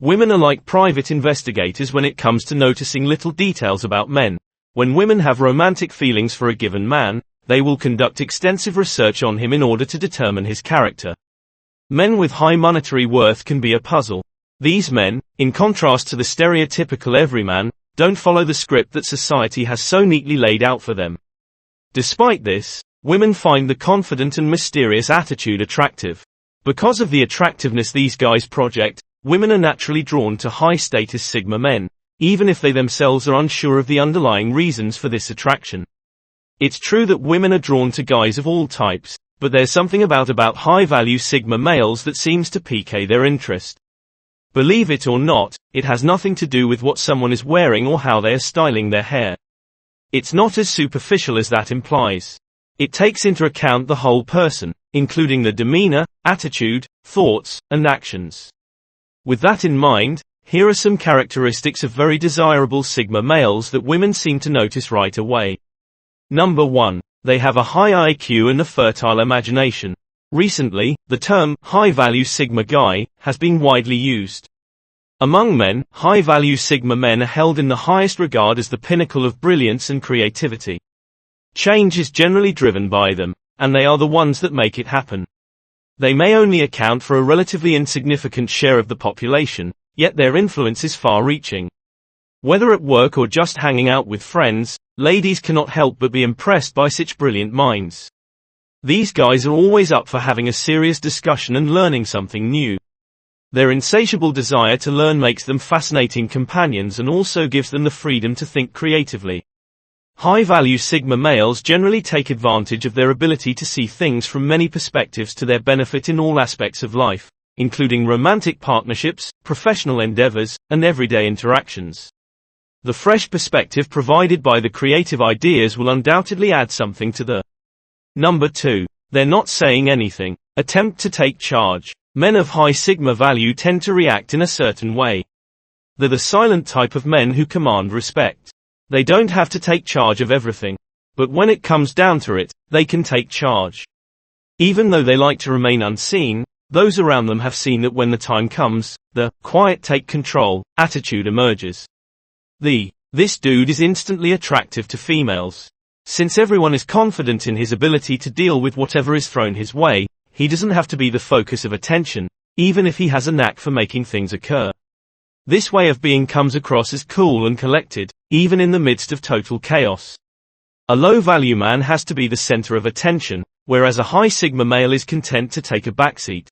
Women are like private investigators when it comes to noticing little details about men. When women have romantic feelings for a given man, they will conduct extensive research on him in order to determine his character. Men with high monetary worth can be a puzzle. These men, in contrast to the stereotypical everyman, don't follow the script that society has so neatly laid out for them. Despite this, women find the confident and mysterious attitude attractive. Because of the attractiveness these guys project, women are naturally drawn to high-status Sigma men, even if they themselves are unsure of the underlying reasons for this attraction. It's true that women are drawn to guys of all types, but there's something about high-value Sigma males that seems to pique their interest. Believe it or not, it has nothing to do with what someone is wearing or how they are styling their hair. It's not as superficial as that implies. It takes into account the whole person, including the demeanor, attitude, thoughts, and actions. With that in mind, here are some characteristics of very desirable Sigma males that women seem to notice right away. Number 1. They have a high IQ and a fertile imagination. Recently, the term, high-value Sigma guy, has been widely used. Among men, high-value Sigma men are held in the highest regard as the pinnacle of brilliance and creativity. Change is generally driven by them, and they are the ones that make it happen. They may only account for a relatively insignificant share of the population, yet their influence is far-reaching. Whether at work or just hanging out with friends, ladies cannot help but be impressed by such brilliant minds. These guys are always up for having a serious discussion and learning something new. Their insatiable desire to learn makes them fascinating companions and also gives them the freedom to think creatively. High-value Sigma males generally take advantage of their ability to see things from many perspectives to their benefit in all aspects of life, including romantic partnerships, professional endeavors, and everyday interactions. The fresh perspective provided by the creative ideas will undoubtedly add something to the. Number 2. They're not saying anything. Attempt to take charge. Men of high Sigma value tend to react in a certain way. They're the silent type of men who command respect. They don't have to take charge of everything. But when it comes down to it, they can take charge. Even though they like to remain unseen, those around them have seen that when the time comes, the quiet take control attitude emerges. This dude is instantly attractive to females. Since everyone is confident in his ability to deal with whatever is thrown his way, he doesn't have to be the focus of attention, even if he has a knack for making things occur. This way of being comes across as cool and collected, even in the midst of total chaos. A low-value man has to be the center of attention, whereas a high Sigma male is content to take a backseat.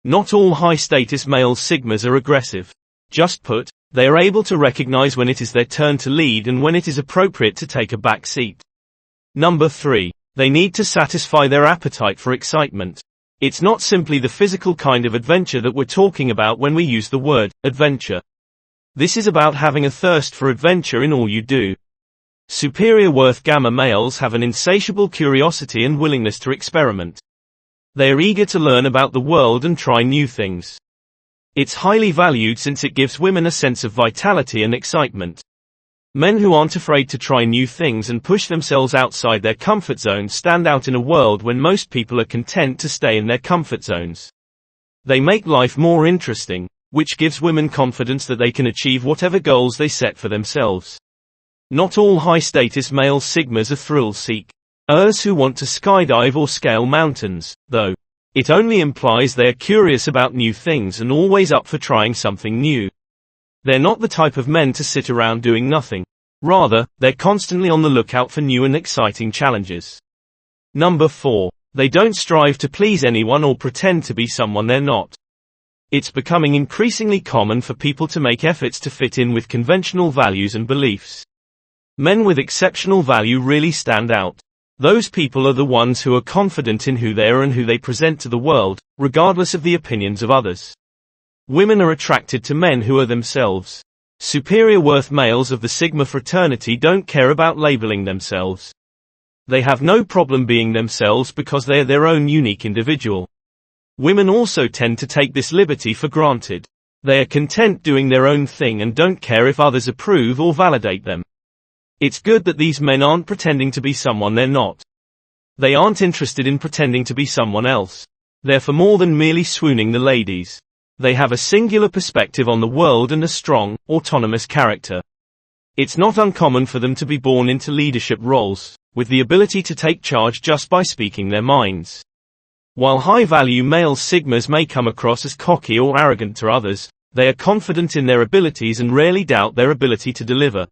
Not all high-status male Sigmas are aggressive. Just put, they are able to recognize when it is their turn to lead and when it is appropriate to take a back seat. Number 3. They need to satisfy their appetite for excitement. It's not simply the physical kind of adventure that we're talking about when we use the word adventure. This is about having a thirst for adventure in all you do. Superior worth gamma males have an insatiable curiosity and willingness to experiment. They are eager to learn about the world and try new things. It's highly valued since it gives women a sense of vitality and excitement. Men who aren't afraid to try new things and push themselves outside their comfort zone stand out in a world when most people are content to stay in their comfort zones. They make life more interesting, which gives women confidence that they can achieve whatever goals they set for themselves. Not all high-status male Sigmas are thrill-seekers who want to skydive or scale mountains, though. It only implies they are curious about new things and always up for trying something new. They're not the type of men to sit around doing nothing. Rather, they're constantly on the lookout for new and exciting challenges. Number 4. They don't strive to please anyone or pretend to be someone they're not. It's becoming increasingly common for people to make efforts to fit in with conventional values and beliefs. Men with exceptional value really stand out. Those people are the ones who are confident in who they are and who they present to the world, regardless of the opinions of others. Women are attracted to men who are themselves. Superior worth males of the Sigma fraternity don't care about labeling themselves. They have no problem being themselves because they are their own unique individual. Women also tend to take this liberty for granted. They are content doing their own thing and don't care if others approve or validate them. It's good that these men aren't pretending to be someone they're not. They aren't interested in pretending to be someone else. They're for more than merely swooning the ladies. They have a singular perspective on the world and a strong, autonomous character. It's not uncommon for them to be born into leadership roles, with the ability to take charge just by speaking their minds. While high-value male sigmas may come across as cocky or arrogant to others, they are confident in their abilities and rarely doubt their ability to deliver.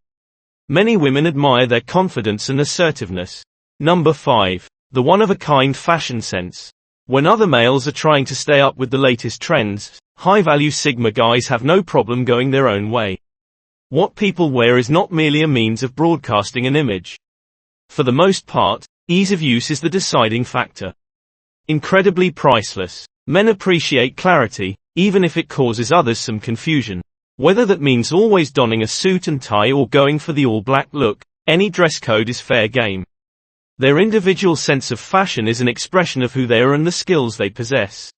Many women admire their confidence and assertiveness. Number 5. The one-of-a-kind fashion sense. When other males are trying to stay up with the latest trends, high-value sigma guys have no problem going their own way. What people wear is not merely a means of broadcasting an image. For the most part, ease of use is the deciding factor. Incredibly priceless. Men appreciate clarity, even if it causes others some confusion. Whether that means always donning a suit and tie or going for the all-black look, any dress code is fair game. Their individual sense of fashion is an expression of who they are and the skills they possess.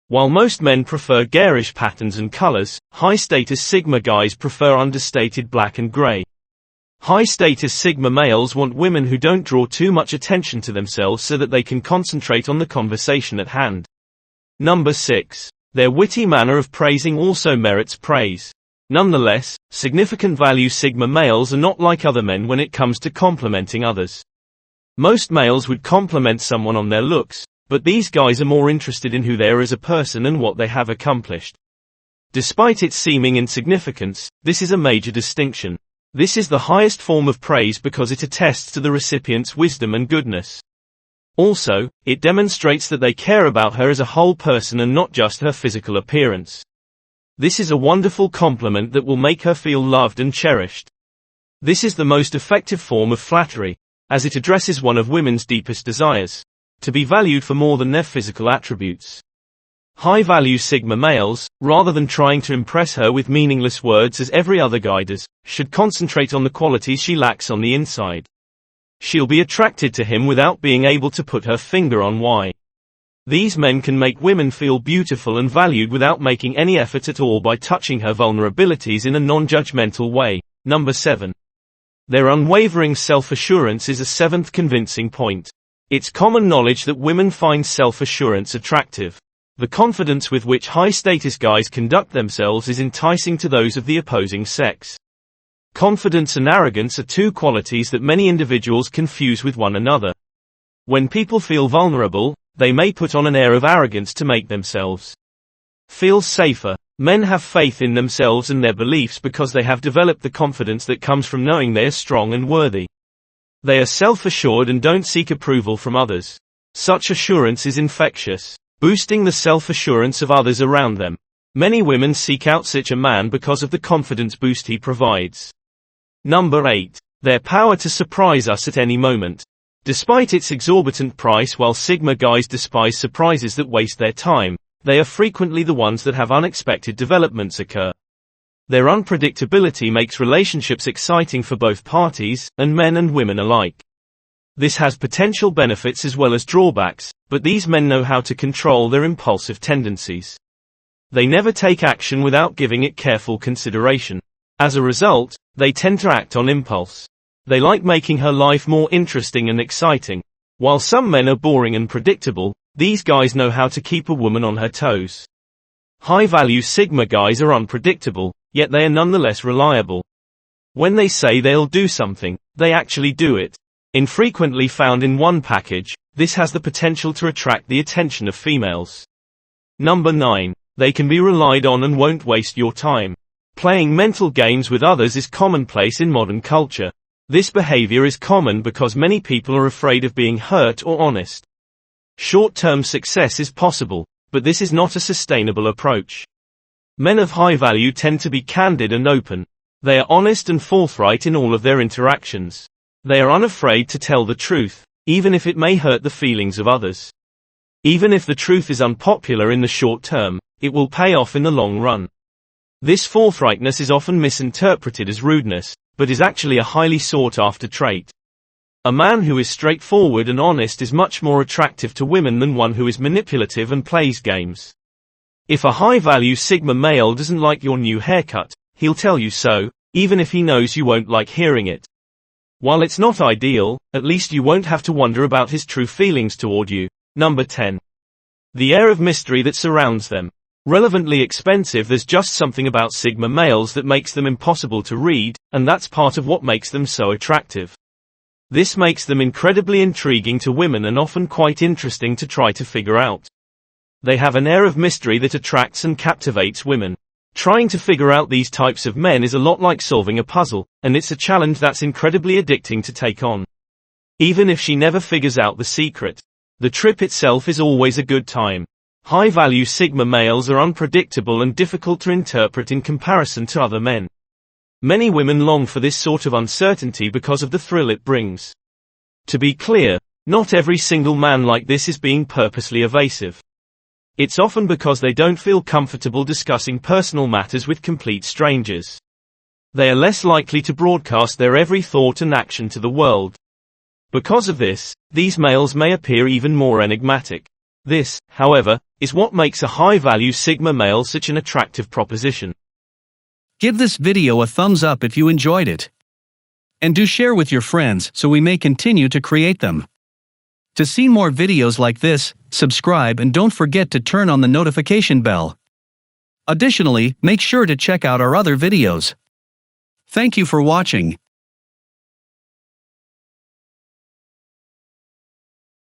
While most men prefer garish patterns and colors, high-status sigma guys prefer understated black and gray. High-status sigma males want women who don't draw too much attention to themselves so that they can concentrate on the conversation at hand. Number 6. Their witty manner of praising also merits praise. Nonetheless, significant value sigma males are not like other men when it comes to complimenting others. Most males would compliment someone on their looks, but these guys are more interested in who they are as a person and what they have accomplished. Despite its seeming insignificance, this is a major distinction. This is the highest form of praise because it attests to the recipient's wisdom and goodness. Also, it demonstrates that they care about her as a whole person and not just her physical appearance. This is a wonderful compliment that will make her feel loved and cherished. This is the most effective form of flattery, as it addresses one of women's deepest desires: to be valued for more than their physical attributes. High-value sigma males, rather than trying to impress her with meaningless words as every other guy does, should concentrate on the qualities she lacks on the inside. She'll be attracted to him without being able to put her finger on why. These men can make women feel beautiful and valued without making any effort at all by touching her vulnerabilities in a non-judgmental way. Number 7. Their unwavering self-assurance is a seventh convincing point. It's common knowledge that women find self-assurance attractive. The confidence with which high-status guys conduct themselves is enticing to those of the opposing sex. Confidence and arrogance are two qualities that many individuals confuse with one another. When people feel vulnerable, they may put on an air of arrogance to make themselves feel safer. Men have faith in themselves and their beliefs because they have developed the confidence that comes from knowing they are strong and worthy. They are self-assured and don't seek approval from others. Such assurance is infectious, boosting the self-assurance of others around them. Many women seek out such a man because of the confidence boost he provides. Number 8. Their power to surprise us at any moment. Despite its exorbitant price, while sigma guys despise surprises that waste their time, they are frequently the ones that have unexpected developments occur. Their unpredictability makes relationships exciting for both parties, and men and women alike. This has potential benefits as well as drawbacks, but these men know how to control their impulsive tendencies. They never take action without giving it careful consideration. As a result, they tend to act on impulse. They like making her life more interesting and exciting. While some men are boring and predictable, these guys know how to keep a woman on her toes. High-value sigma guys are unpredictable, yet they are nonetheless reliable. When they say they'll do something, they actually do it. Infrequently found in one package, this has the potential to attract the attention of females. Number 9. They can be relied on and won't waste your time. Playing mental games with others is commonplace in modern culture. This behavior is common because many people are afraid of being hurt or honest. Short-term success is possible, but this is not a sustainable approach. Men of high value tend to be candid and open. They are honest and forthright in all of their interactions. They are unafraid to tell the truth, even if it may hurt the feelings of others. Even if the truth is unpopular in the short term, it will pay off in the long run. This forthrightness is often misinterpreted as rudeness, but is actually a highly sought-after trait. A man who is straightforward and honest is much more attractive to women than one who is manipulative and plays games. If a high-value sigma male doesn't like your new haircut, he'll tell you so, even if he knows you won't like hearing it. While it's not ideal, at least you won't have to wonder about his true feelings toward you. Number 10. The air of mystery that surrounds them. Relevantly expensive. There's just something about Sigma males that makes them impossible to read, and that's part of what makes them so attractive. This makes them incredibly intriguing to women and often quite interesting to try to figure out. They have an air of mystery that attracts and captivates women. Trying to figure out these types of men is a lot like solving a puzzle, and it's a challenge that's incredibly addicting to take on. Even if she never figures out the secret, the trip itself is always a good time. High-value Sigma males are unpredictable and difficult to interpret in comparison to other men. Many women long for this sort of uncertainty because of the thrill it brings. To be clear, not every single man like this is being purposely evasive. It's often because they don't feel comfortable discussing personal matters with complete strangers. They are less likely to broadcast their every thought and action to the world. Because of this, these males may appear even more enigmatic. This, however, is what makes a high-value Sigma male such an attractive proposition. Give this video a thumbs up if you enjoyed it. And do share with your friends so we may continue to create them. To see more videos like this, subscribe and don't forget to turn on the notification bell. Additionally, make sure to check out our other videos. Thank you for watching.